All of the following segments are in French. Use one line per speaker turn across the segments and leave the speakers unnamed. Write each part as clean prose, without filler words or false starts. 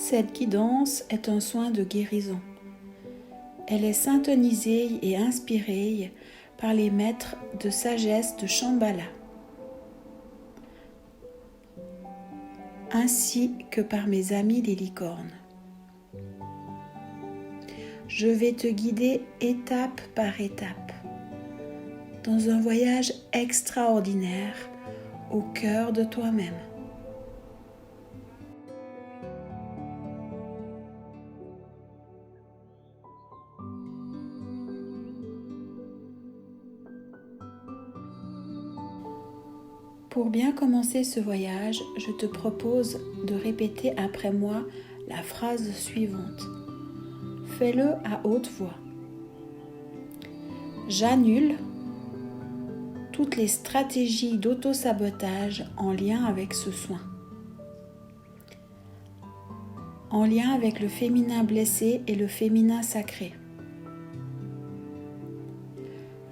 cette guidance est un soin de guérison. Elle est syntonisée et inspirée par les maîtres de sagesse de Shambhala, ainsi que par mes amis les licornes. Je vais te guider étape par étape dans un voyage extraordinaire au cœur de toi-même. Pour bien commencer ce voyage, je te propose de répéter après moi la phrase suivante. Fais-le à haute voix. J'annule toutes les stratégies d'auto-sabotage en lien avec ce soin, en lien avec le féminin blessé et le féminin sacré.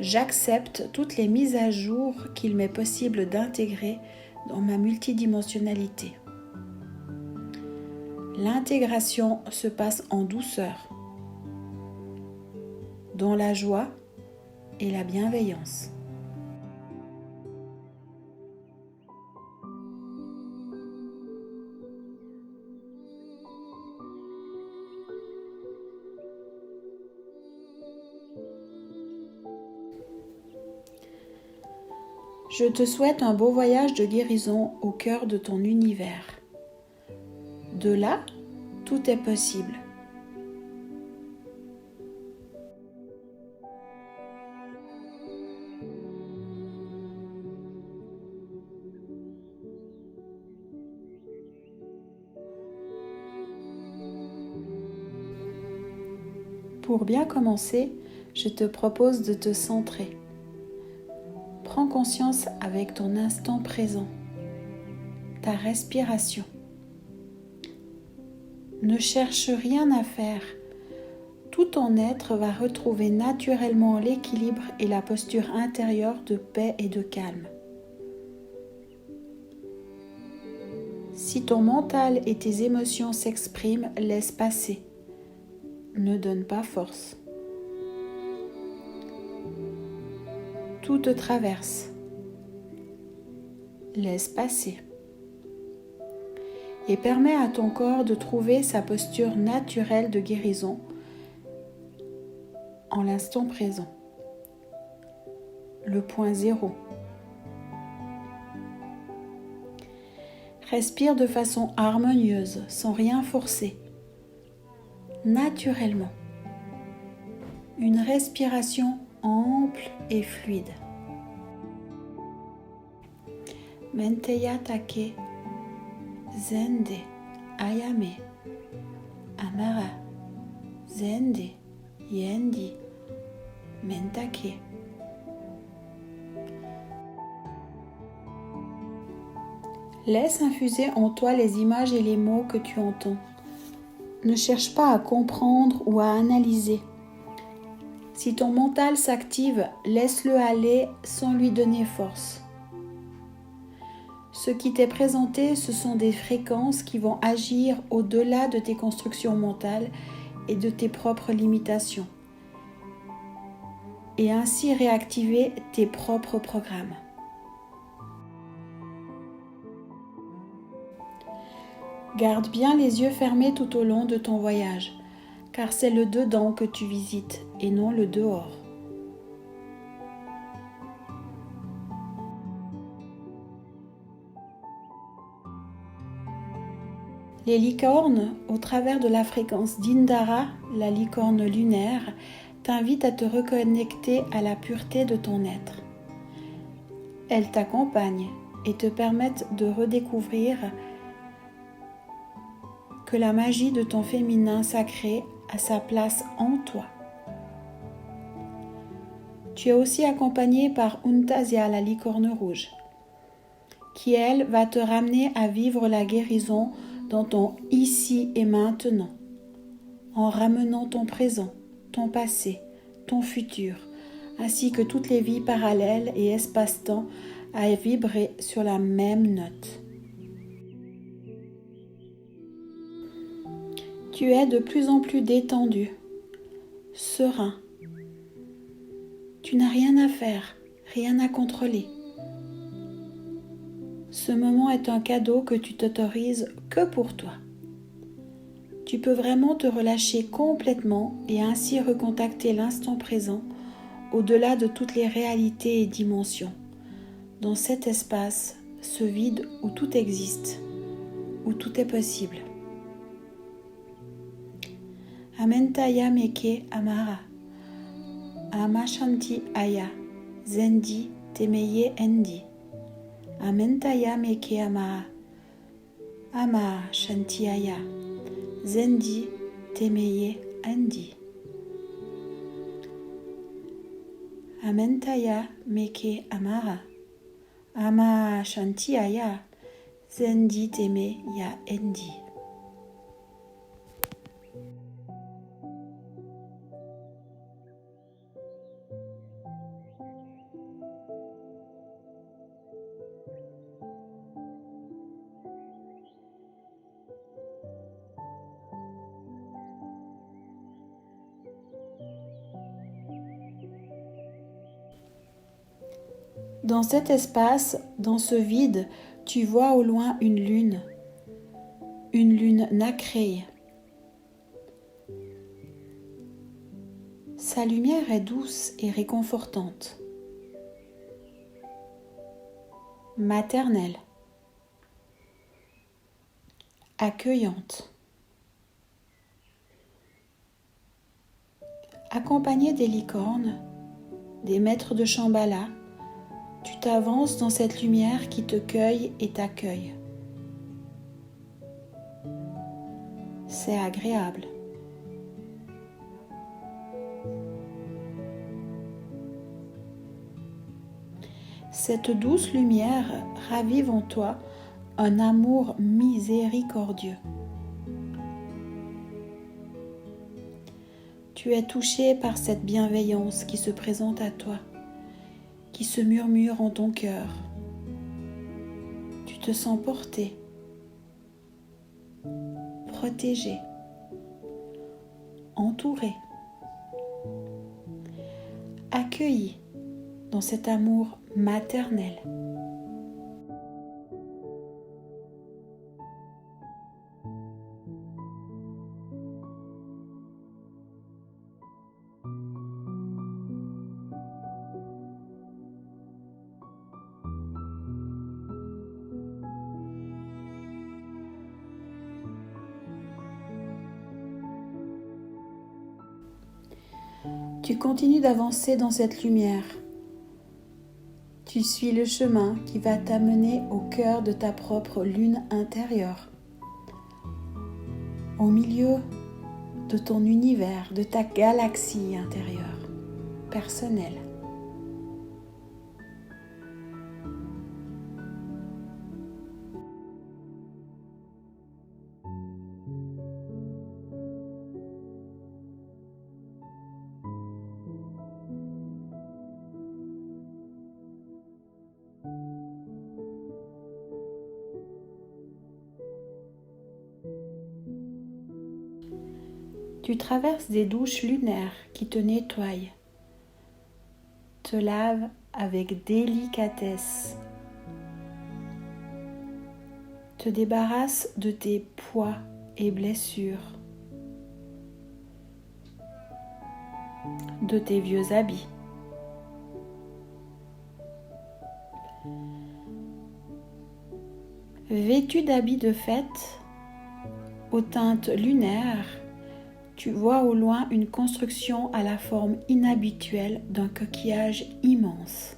J'accepte toutes les mises à jour qu'il m'est possible d'intégrer dans ma multidimensionnalité. L'intégration se passe en douceur, dans la joie et la bienveillance. Je te souhaite un beau voyage de guérison au cœur de ton univers. De là, tout est possible. Pour bien commencer, je te propose de te centrer. Prends conscience avec ton instant présent, ta respiration. Ne cherche rien à faire. Tout ton être va retrouver naturellement l'équilibre et la posture intérieure de paix et de calme. Si ton mental et tes émotions s'expriment, laisse passer. Ne donne pas force. Tout te traverse. Laisse passer. Et permets à ton corps de trouver sa posture naturelle de guérison en l'instant présent. Le point zéro. Respire de façon harmonieuse, sans rien forcer. Naturellement. Une respiration ample et fluide. Menteya take, zende, ayame, amara, zende, yendi, mentake. Laisse infuser en toi les images et les mots que tu entends. Ne cherche pas à comprendre ou à analyser. Si ton mental s'active, laisse-le aller sans lui donner force. Ce qui t'est présenté, ce sont des fréquences qui vont agir au-delà de tes constructions mentales et de tes propres limitations, et ainsi réactiver tes propres programmes. Garde bien les yeux fermés tout au long de ton voyage, car c'est le dedans que tu visites et non le dehors. Les licornes, au travers de la fréquence d'Indara, la licorne lunaire, t'invitent à te reconnecter à la pureté de ton être. Elles t'accompagnent et te permettent de redécouvrir que la magie de ton féminin sacré a sa place en toi. Tu es aussi accompagné par Untazia, la licorne rouge, qui elle va te ramener à vivre la guérison dans ton ici et maintenant, en ramenant ton présent, ton passé, ton futur, ainsi que toutes les vies parallèles et espace-temps à vibrer sur la même note. Tu es de plus en plus détendu, serein. Tu n'as rien à faire, rien à contrôler. Ce moment est un cadeau que tu t'autorises que pour toi. Tu peux vraiment te relâcher complètement et ainsi recontacter l'instant présent au-delà de toutes les réalités et dimensions, dans cet espace, ce vide où tout existe, où tout est possible. Amentaya meke amara, ama shanti aya, zendi temeye endi. Amentaya meke amara, ama shanti aya, zendi temeye endi. Amentaya meke amara, ama shanti aya, zendi teme ya endi. Dans cet espace, dans ce vide, tu vois au loin une lune nacrée. Sa lumière est douce et réconfortante, maternelle, accueillante. Accompagnée des licornes, des maîtres de Shambhala, tu t'avances dans cette lumière qui te cueille et t'accueille. C'est agréable. Cette douce lumière ravive en toi un amour miséricordieux. Tu es touché par cette bienveillance qui se présente à toi, qui se murmure en ton cœur. Tu te sens porté, protégé, entouré, accueilli dans cet amour maternel. Tu continues d'avancer dans cette lumière. Tu suis le chemin qui va t'amener au cœur de ta propre lune intérieure, au milieu de ton univers, de ta galaxie intérieure, personnelle. Tu traverses des douches lunaires qui te nettoient, te lavent avec délicatesse, te débarrassent de tes poids et blessures, de tes vieux habits. Vêtu d'habits de fête, aux teintes lunaires, tu vois au loin une construction à la forme inhabituelle d'un coquillage immense.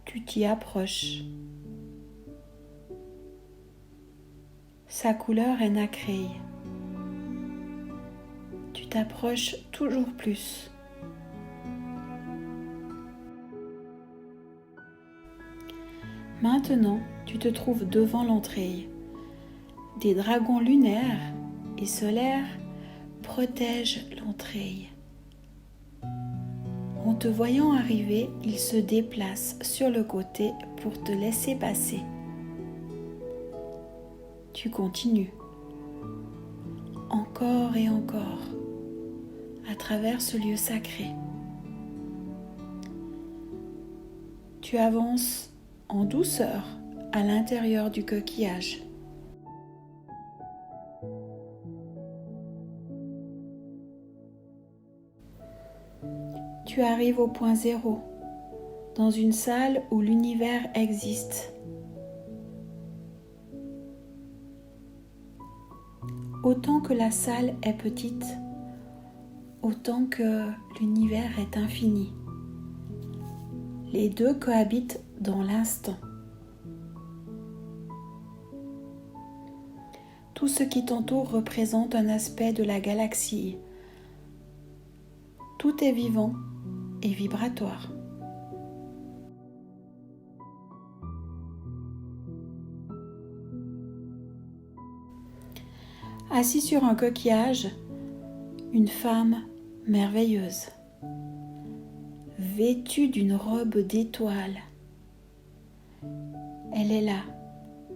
Tu t'y approches. Sa couleur est nacrée. Tu t'approches toujours plus. Maintenant, tu te trouves devant l'entrée. Des dragons lunaires et solaires protègent l'entrée. En te voyant arriver, ils se déplacent sur le côté pour te laisser passer. Tu continues, encore et encore, à travers ce lieu sacré. Tu avances en douceur à l'intérieur du coquillage. Tu arrives au point zéro, dans une salle où l'univers existe. Autant que la salle est petite, autant que l'univers est infini. Les deux cohabitent dans l'instant. Tout ce qui t'entoure représente un aspect de la galaxie. Tout est vivant et vibratoire. Assis sur un coquillage, une femme merveilleuse, vêtue d'une robe d'étoiles. Elle est là,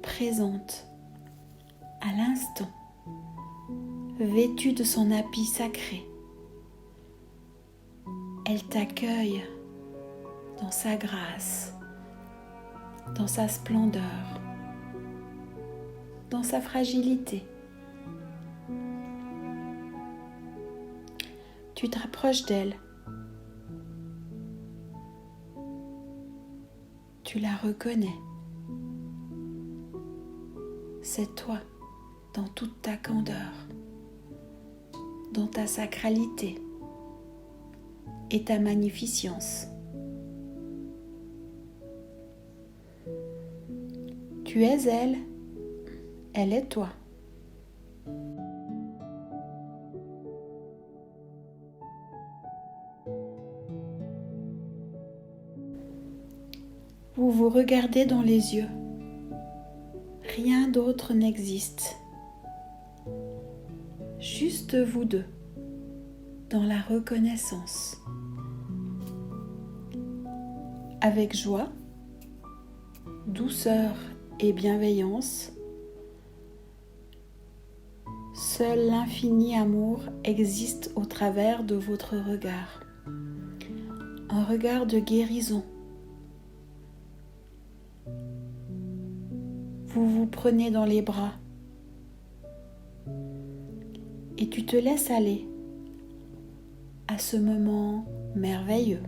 présente, à l'instant, vêtue de son habit sacré. Elle t'accueille dans sa grâce, dans sa splendeur, dans sa fragilité. Tu te rapproches d'elle. Tu la reconnais. C'est toi dans toute ta candeur, dans ta sacralité et ta magnificence. Tu es elle, elle est toi. Vous vous regardez dans les yeux. Rien d'autre n'existe. Juste vous deux, dans la reconnaissance. Avec joie, douceur et bienveillance, seul l'infini amour existe au travers de votre regard. Un regard de guérison. Vous vous prenez dans les bras et tu te laisses aller à ce moment merveilleux.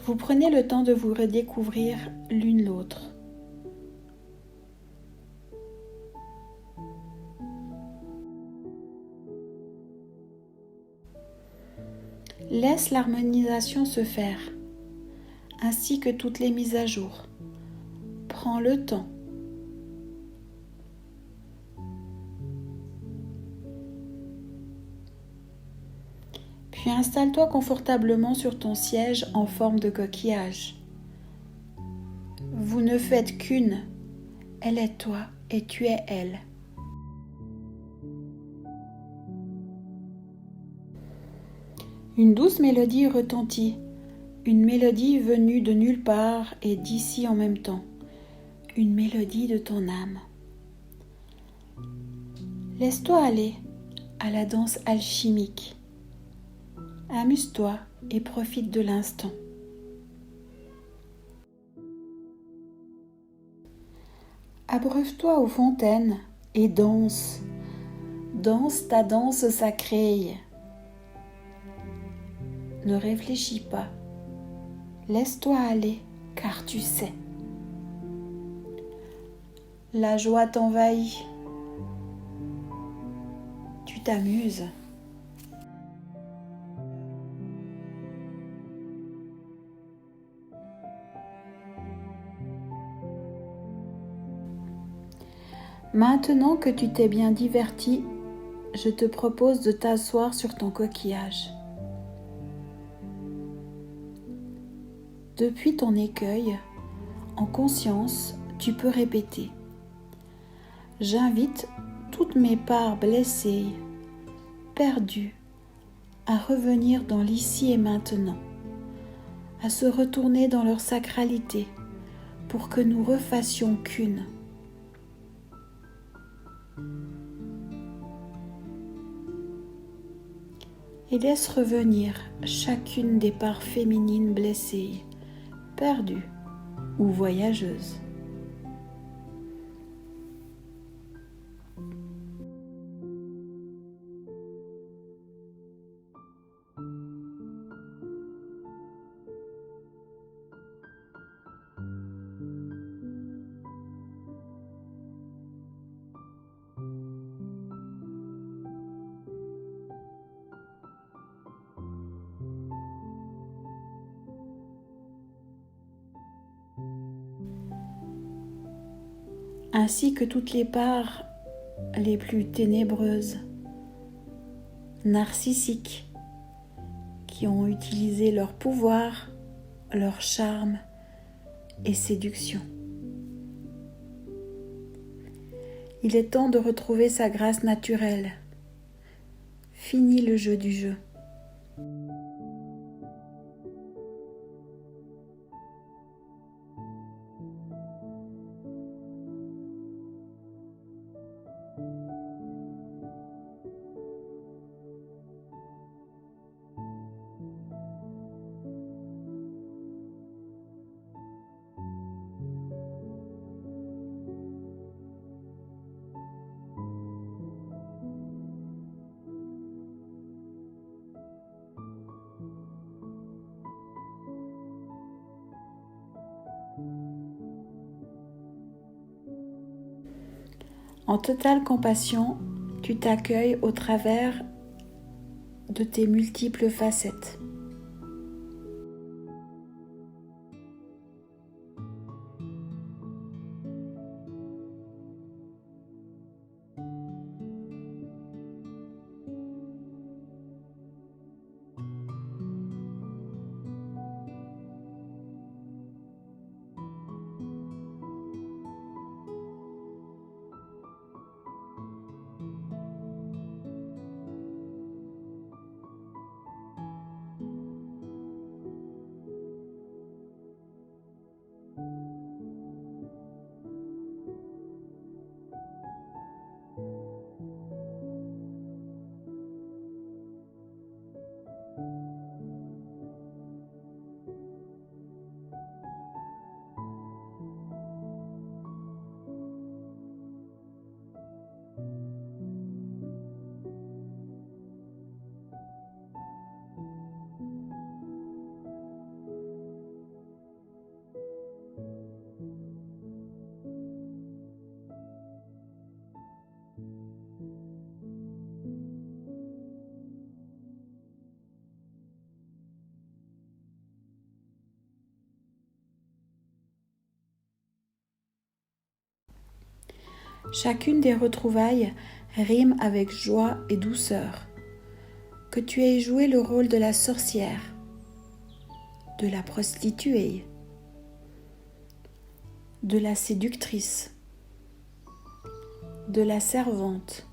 Vous prenez le temps de vous redécouvrir l'une l'autre. Laisse l'harmonisation se faire, ainsi que toutes les mises à jour. Prends le temps. Puis installe-toi confortablement sur ton siège en forme de coquillage. Vous ne faites qu'une. Elle est toi et tu es elle. Une douce mélodie retentit, une mélodie venue de nulle part et d'ici en même temps, une mélodie de ton âme. Laisse-toi aller à la danse alchimique. Amuse-toi et profite de l'instant. Abreuve-toi aux fontaines et danse. Danse ta danse sacrée. Ne réfléchis pas. Laisse-toi aller, car tu sais. La joie t'envahit. Tu t'amuses. Maintenant que tu t'es bien diverti, je te propose de t'asseoir sur ton coquillage. Depuis ton écueil, en conscience, tu peux répéter : j'invite toutes mes parts blessées, perdues, à revenir dans l'ici et maintenant, à se retourner dans leur sacralité pour que nous refassions qu'une. Et laisse revenir chacune des parts féminines blessées, perdues ou voyageuses. Ainsi que toutes les parts les plus ténébreuses, narcissiques, qui ont utilisé leur pouvoir, leur charme et séduction. Il est temps de retrouver sa grâce naturelle. Fini le jeu du jeu. En totale compassion, tu t'accueilles au travers de tes multiples facettes. Chacune des retrouvailles rime avec joie et douceur. Que tu aies joué le rôle de la sorcière, de la prostituée, de la séductrice, de la servante,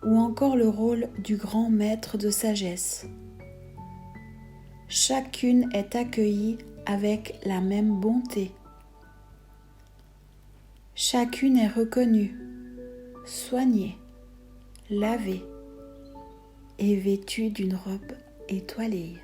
ou encore le rôle du grand maître de sagesse. Chacune est accueillie avec la même bonté. Chacune est reconnue, soignée, lavée et vêtue d'une robe étoilée.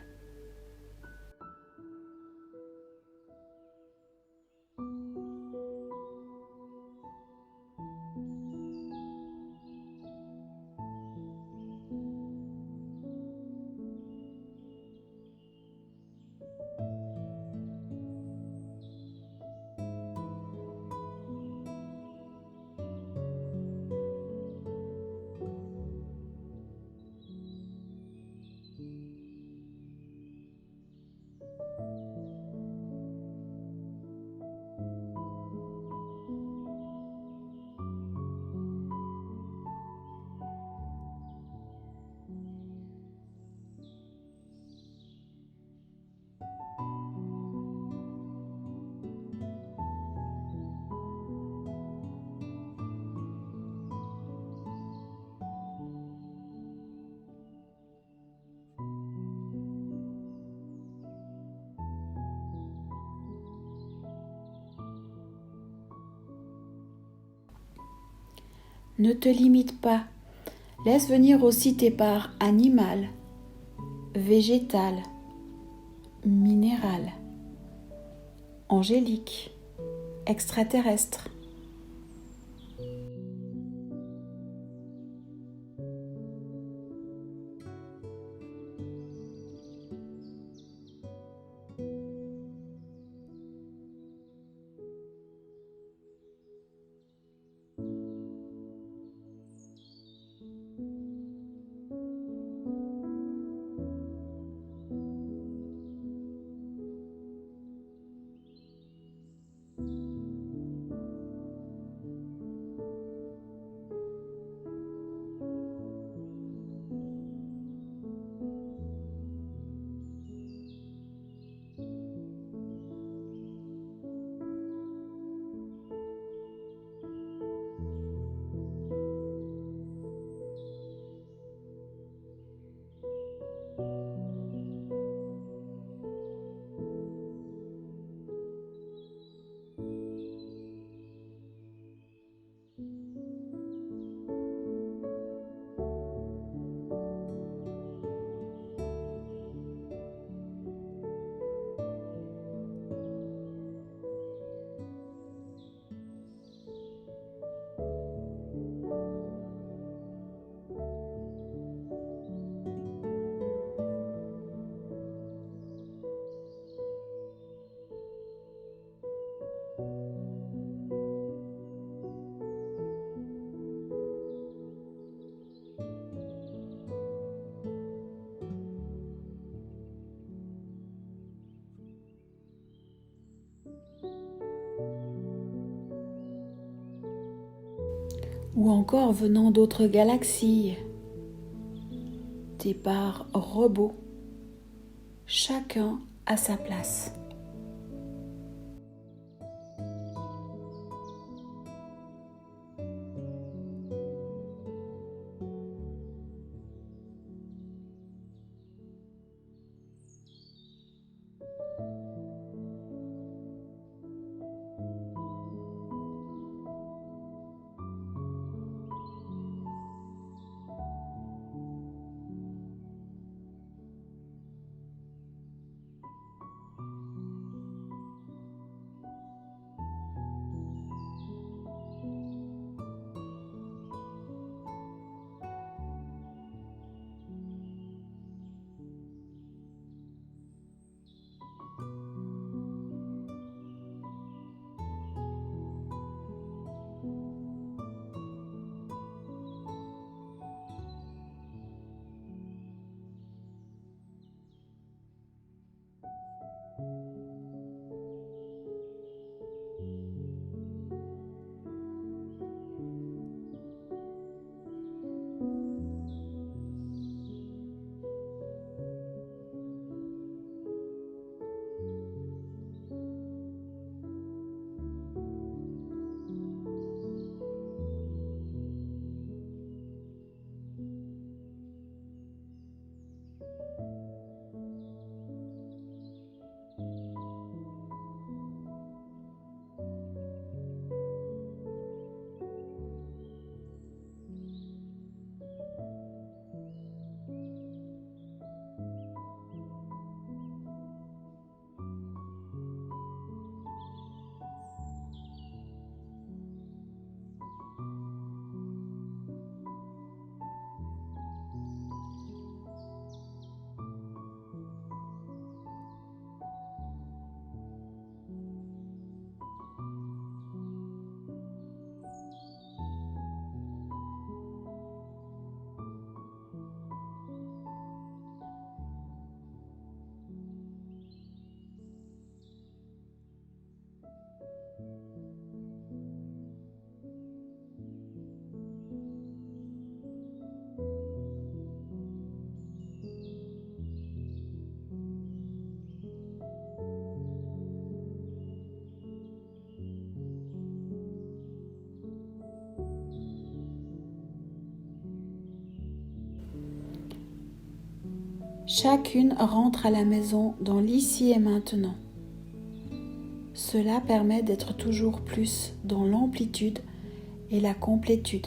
Ne te limite pas. Laisse venir aussi tes parts animales, végétales, minérales, angéliques, extraterrestres. Ou encore venant d'autres galaxies, tes parts robots, chacun à sa place. Chacune rentre à la maison dans l'ici et maintenant. Cela permet d'être toujours plus dans l'amplitude et la complétude.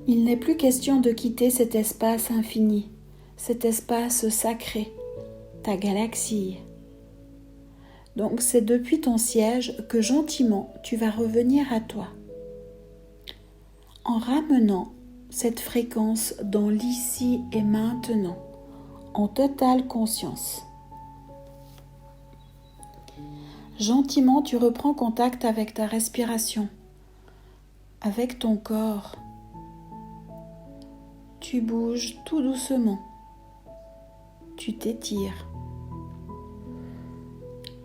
Il n'est plus question de quitter cet espace infini, cet espace sacré, ta galaxie. Donc c'est depuis ton siège que gentiment tu vas revenir à toi, en ramenant cette fréquence dans l'ici et maintenant, en totale conscience. Gentiment, tu reprends contact avec ta respiration, avec ton corps. Tu bouges tout doucement. Tu t'étires.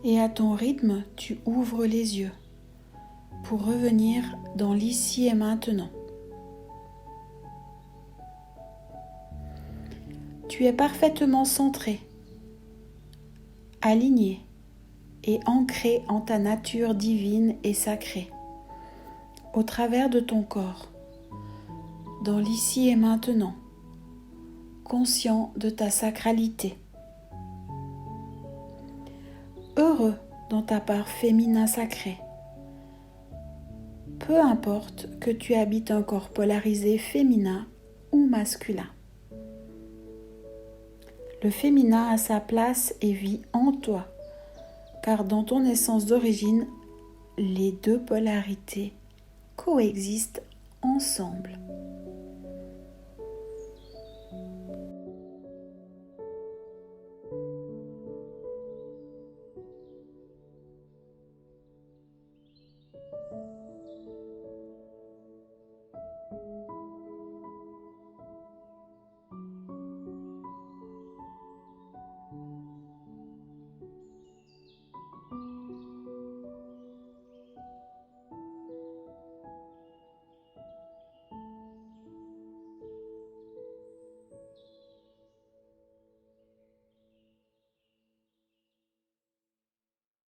Et à ton rythme, tu ouvres les yeux pour revenir dans l'ici et maintenant. Tu es parfaitement centré, aligné et ancré en ta nature divine et sacrée, au travers de ton corps, dans l'ici et maintenant, conscient de ta sacralité. Heureux dans ta part féminin sacré. Peu importe que tu habites un corps polarisé féminin ou masculin. Le féminin a sa place et vit en toi, car dans ton essence d'origine, les deux polarités coexistent ensemble.